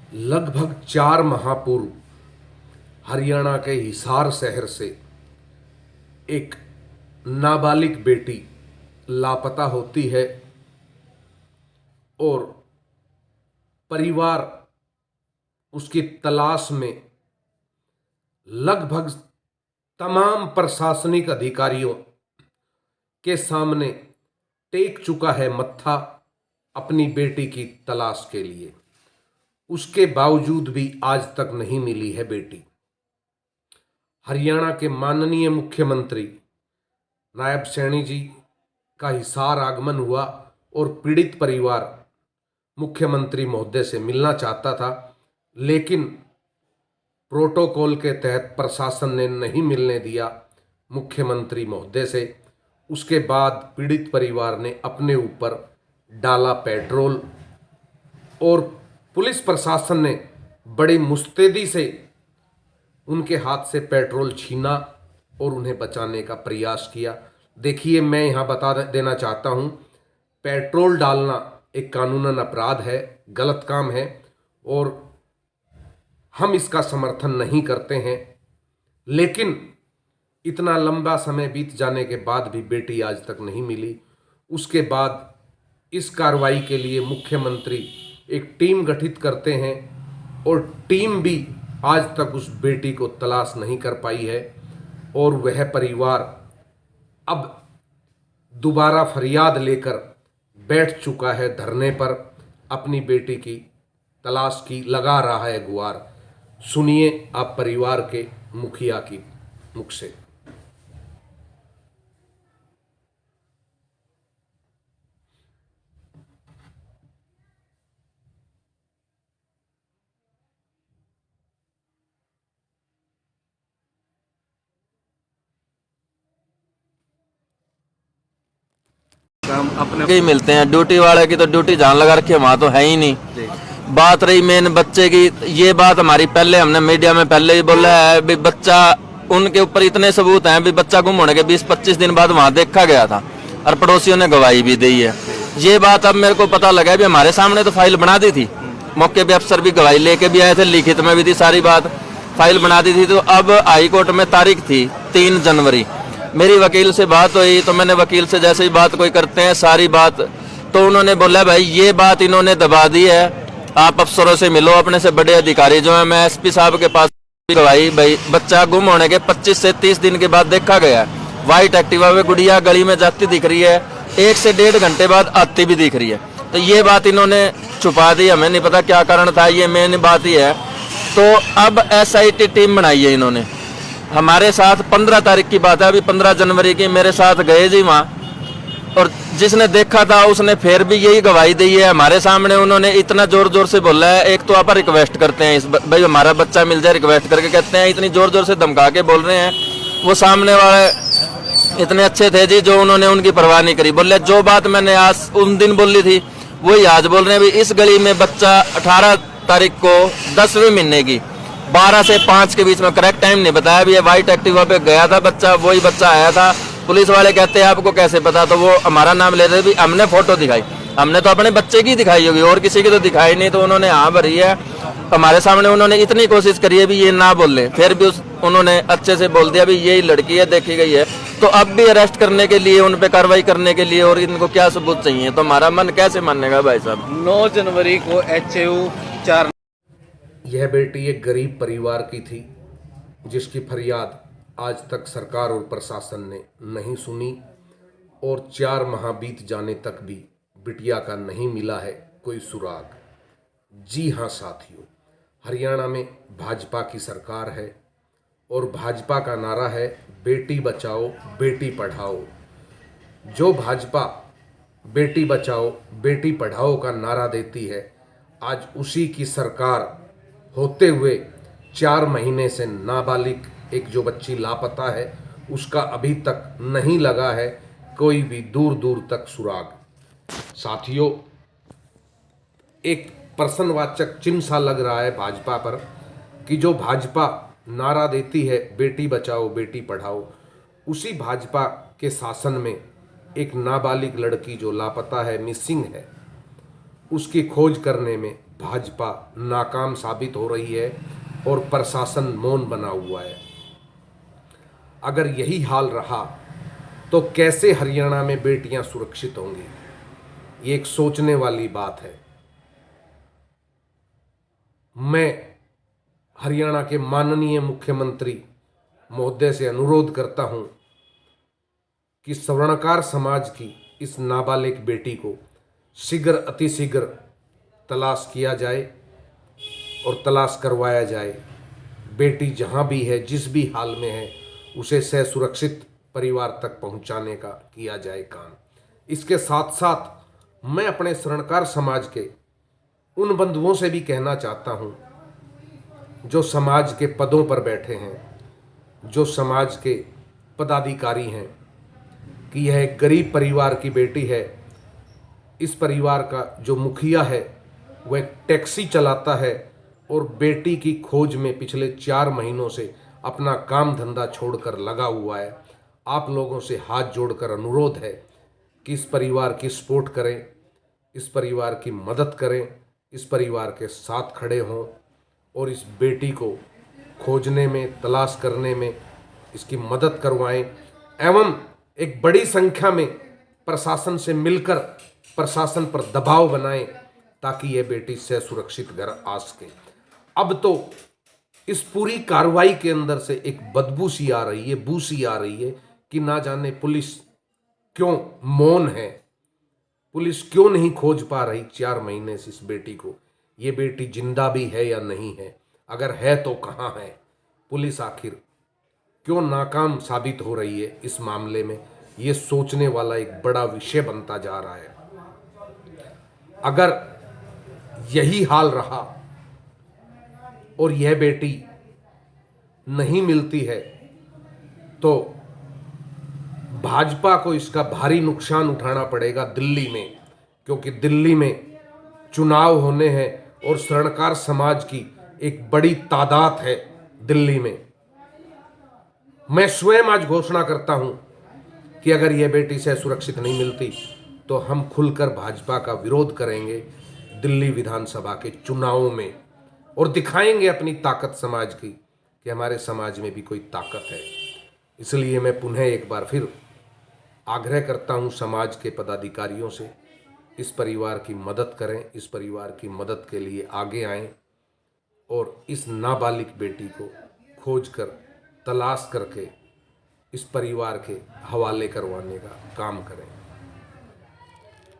लगभग 4 माह पूर्व हरियाणा के हिसार शहर से एक नाबालिग बेटी लापता होती है और परिवार उसकी तलाश में लगभग तमाम प्रशासनिक अधिकारियों के सामने टेक चुका है मत्था अपनी बेटी की तलाश के लिए। उसके बावजूद भी आज तक नहीं मिली है बेटी। हरियाणा के माननीय मुख्यमंत्री नायब सैनी जी का हिसार आगमन हुआ और पीड़ित परिवार मुख्यमंत्री महोदय से मिलना चाहता था, लेकिन प्रोटोकॉल के तहत प्रशासन ने नहीं मिलने दिया मुख्यमंत्री महोदय से। उसके बाद पीड़ित परिवार ने अपने ऊपर डाला पेट्रोल और पुलिस प्रशासन ने बड़ी मुस्तैदी से उनके हाथ से पेट्रोल छीना और उन्हें बचाने का प्रयास किया। देखिए, मैं यहाँ बता देना चाहता हूँ, पेट्रोल डालना एक कानूनन अपराध है, गलत काम है और हम इसका समर्थन नहीं करते हैं। लेकिन इतना लंबा समय बीत जाने के बाद भी बेटी आज तक नहीं मिली। उसके बाद इस कार्रवाई के लिए मुख्यमंत्री एक टीम गठित करते हैं और टीम भी आज तक उस बेटी को तलाश नहीं कर पाई है और वह परिवार अब दोबारा फरियाद लेकर बैठ चुका है धरने पर, अपनी बेटी की तलाश की लगा रहा है गुहार। सुनिए आप परिवार के मुखिया की मुख से। काम अपने ही मिलते हैं। ड्यूटी वाले की तो ड्यूटी जान लगा रखी है, वहाँ तो है ही नहीं। बात रही मेन बच्चे की, ये बात हमारी पहले हमने मीडिया में पहले ही बोला है भी बच्चा, उनके ऊपर इतने सबूत हैं भी बच्चा गुम होने के 20-25 दिन बाद वहाँ देखा गया था और पड़ोसियों ने गवाही भी दी है। ये बात अब मेरे को पता लगा भी हमारे सामने तो फाइल बना दी थी, मौके पे अफसर भी गवाही लेके भी आए थे, लिखित में भी थी, सारी बात फाइल बना दी थी। तो अब हाई कोर्ट में तारीख थी 3 जनवरी। मेरी वकील से बात हुई तो मैंने वकील से जैसे ही बात कोई करते हैं सारी बात, तो उन्होंने बोला भाई ये बात इन्होंने दबा दी है, आप अफसरों से मिलो, अपने से बड़े अधिकारी जो है। मैं एसपी साहब के पास गवाही, भाई बच्चा गुम होने के 25 से 30 दिन के बाद देखा गया है। व्हाइट एक्टिवा में गुड़िया गली में जाती दिख रही है, 1 से 1.5 घंटे बाद आती भी दिख रही है। तो ये बात इन्होंने छुपा दी, हमें नहीं पता क्या कारण था, ये मेन बात ही है। तो अब SIT टीम बनाई है इन्होंने हमारे साथ। 15 तारीख की बात है, अभी 15 जनवरी की मेरे साथ गए जी वहाँ, और जिसने देखा था उसने फिर भी यही गवाही दी है हमारे सामने। उन्होंने इतना जोर जोर से बोला है, एक तो आप रिक्वेस्ट करते हैं इस भाई हमारा बच्चा मिल जाए, रिक्वेस्ट करके कहते हैं, इतनी जोर जोर से धमका के बोल रहे हैं। वो सामने वाले इतने अच्छे थे जी, जो उन्होंने उनकी परवाह नहीं करी। बोले जो बात मैंने आज उन दिन बोली थी वही आज बोल रहे हैं। भी इस गली में बच्चा 18 तारीख को 10वें महीने की 12 से 5 के बीच में, करेक्ट टाइम नहीं बताया, भी ये व्हाइट एक्टिवा पे गया था बच्चा, वही बच्चा आया था। पुलिस वाले कहते हैं आपको कैसे पता, तो वो हमारा नाम ले रहे भी, हमने फोटो दिखाई, हमने तो अपने बच्चे की दिखाई होगी और किसी की तो दिखाई नहीं। तो उन्होंने हाँ भरी है हमारे सामने, उन्होंने इतनी कोशिश करी है भी ये ना बोले, फिर भी उन्होंने अच्छे से बोल दिया भी यही लड़की है, देखी गई है। तो अब भी अरेस्ट करने के लिए, उन पे कार्रवाई करने के लिए, और इनको क्या सबूत चाहिए, तो हमारा मन कैसे मानेगा भाई साहब। 9 जनवरी को HAU 4। यह बेटी एक गरीब परिवार की थी जिसकी फरियाद आज तक सरकार और प्रशासन ने नहीं सुनी और 4 माह बीत जाने तक भी बिटिया का नहीं मिला है कोई सुराग। जी हाँ साथियों, हरियाणा में भाजपा की सरकार है और भाजपा का नारा है बेटी बचाओ बेटी पढ़ाओ। जो भाजपा बेटी बचाओ बेटी पढ़ाओ का नारा देती है, आज उसी की सरकार होते हुए 4 महीने से नाबालिग एक जो बच्ची लापता है, उसका अभी तक नहीं लगा है कोई भी दूर दूर तक सुराग। साथियों, एक प्रश्नवाचक चिन्ह सा लग रहा है भाजपा पर कि जो भाजपा नारा देती है बेटी बचाओ बेटी पढ़ाओ, उसी भाजपा के शासन में एक नाबालिग लड़की जो लापता है, मिसिंग है, उसकी खोज करने में भाजपा नाकाम साबित हो रही है और प्रशासन मौन बना हुआ है। अगर यही हाल रहा तो कैसे हरियाणा में बेटियां सुरक्षित होंगी? ये एक सोचने वाली बात है। मैं हरियाणा के माननीय मुख्यमंत्री महोदय से अनुरोध करता हूं कि स्वर्णकार समाज की इस नाबालिग बेटी को शीघ्र अतिशीघ्र तलाश किया जाए और तलाश करवाया जाए। बेटी जहां भी है, जिस भी हाल में है, उसे सुरक्षित परिवार तक पहुंचाने का किया जाए काम। इसके साथ साथ मैं अपने स्वर्णकार समाज के उन बंधुओं से भी कहना चाहता हूं जो समाज के पदों पर बैठे हैं, जो समाज के पदाधिकारी हैं, कि यह एक गरीब परिवार की बेटी है। इस परिवार का जो मुखिया है वह एक टैक्सी चलाता है और बेटी की खोज में पिछले 4 महीनों से अपना काम धंधा छोड़कर लगा हुआ है। आप लोगों से हाथ जोड़कर अनुरोध है कि इस परिवार की सपोर्ट करें, इस परिवार की मदद करें, इस परिवार के साथ खड़े हों और इस बेटी को खोजने में, तलाश करने में इसकी मदद करवाएं एवं एक बड़ी संख्या में प्रशासन से मिलकर प्रशासन पर दबाव बनाएं ताकि यह बेटी सुरक्षित घर आ सके। अब तो इस पूरी कार्रवाई के अंदर से एक बदबू सी आ रही है, बू सी आ रही है कि ना जाने पुलिस क्यों मौन है, पुलिस क्यों नहीं खोज पा रही 4 महीने से इस बेटी को। ये बेटी जिंदा भी है या नहीं है, अगर है तो कहाँ है? पुलिस आखिर क्यों नाकाम साबित हो रही है इस मामले में? ये सोचने वाला एक बड़ा विषय बनता जा रहा है। अगर यही हाल रहा और यह बेटी नहीं मिलती है तो भाजपा को इसका भारी नुकसान उठाना पड़ेगा दिल्ली में, क्योंकि दिल्ली में चुनाव होने हैं और स्वर्णकार समाज की एक बड़ी तादाद है दिल्ली में। मैं स्वयं आज घोषणा करता हूं कि अगर यह बेटी सुरक्षित नहीं मिलती तो हम खुलकर भाजपा का विरोध करेंगे दिल्ली विधानसभा के चुनावों में और दिखाएंगे अपनी ताकत समाज की कि हमारे समाज में भी कोई ताकत है। इसलिए मैं पुनः एक बार फिर आग्रह करता हूं समाज के पदाधिकारियों से, इस परिवार की मदद करें, इस परिवार की मदद के लिए आगे आएं और इस नाबालिग बेटी को खोज कर तलाश करके इस परिवार के हवाले करवाने का काम करें।